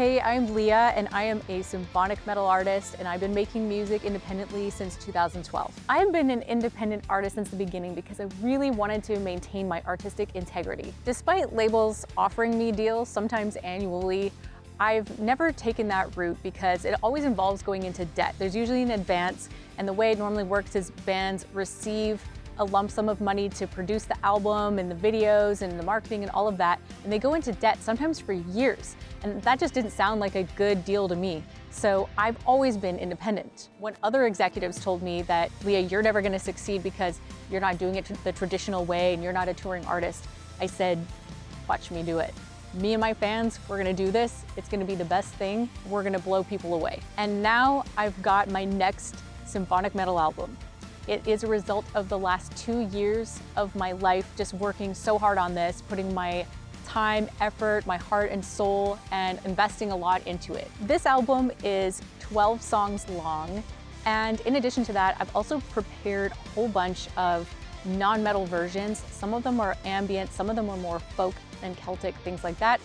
Hey, I'm Leah and I am a symphonic metal artist, and I've been making music independently since 2012. I've been an independent artist since the beginning because I really wanted to maintain my artistic integrity. Despite labels offering me deals, sometimes annually, I've never taken that route because it always involves going into debt. There's usually an advance, and the way it normally works is bands receive a lump sum of money to produce the album and the videos and the marketing and all of that, and they go into debt sometimes for years. And that just didn't sound like a good deal to me. So I've always been independent. When other executives told me that, Leah, you're never gonna succeed because you're not doing it the traditional way and you're not a touring artist, I said, watch me do it. Me and my fans, we're gonna do this. It's gonna be the best thing. We're gonna blow people away. And now I've got my next symphonic metal album. It is a result of the last 2 years of my life just working so hard on this, putting my time, effort, my heart and soul, and investing a lot into it. This album is 12 songs long, and in addition to that, I've also prepared a whole bunch of non-metal versions. Some of them are ambient, some of them are more folk and Celtic, things like that.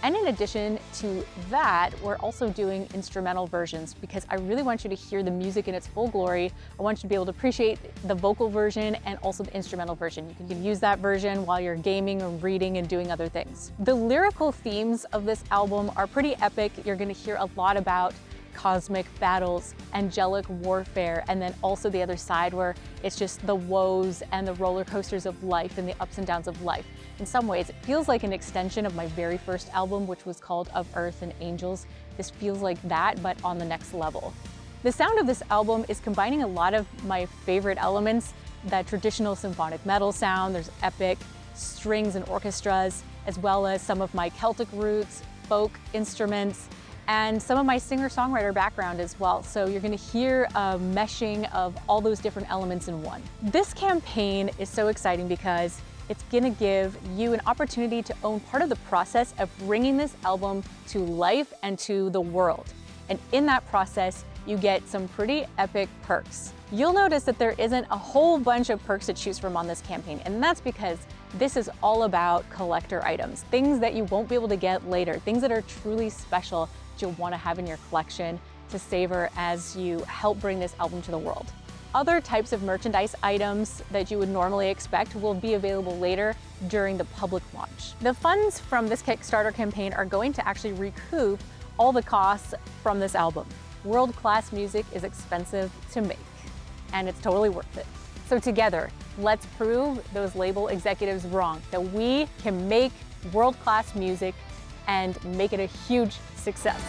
And in addition to that, we're also doing instrumental versions because I really want you to hear the music in its full glory. I want you to be able to appreciate the vocal version and also the instrumental version. You can use that version while you're gaming or reading and doing other things. The lyrical themes of this album are pretty epic. You're gonna hear a lot about cosmic battles, angelic warfare, and then also the other side where it's just the woes and the roller coasters of life and the ups and downs of life. In some ways, it feels like an extension of my very first album, which was called Of Earth and Angels. This feels like that, but on the next level. The sound of this album is combining a lot of my favorite elements, that traditional symphonic metal sound. There's epic strings and orchestras, as well as some of my Celtic roots, folk instruments, and some of my singer-songwriter background as well. So you're gonna hear a meshing of all those different elements in one. This campaign is so exciting because it's gonna give you an opportunity to own part of the process of bringing this album to life and to the world. And in that process, you get some pretty epic perks. You'll notice that there isn't a whole bunch of perks to choose from on this campaign, and that's because this is all about collector items, things that you won't be able to get later, things that are truly special that you'll want to have in your collection to savor as you help bring this album to the world. Other types of merchandise items that you would normally expect will be available later during the public launch. The funds from this Kickstarter campaign are going to actually recoup all the costs from this album. World-class music is expensive to make, and it's totally worth it. So together, let's prove those label executives wrong, that we can make world-class music and make it a huge success.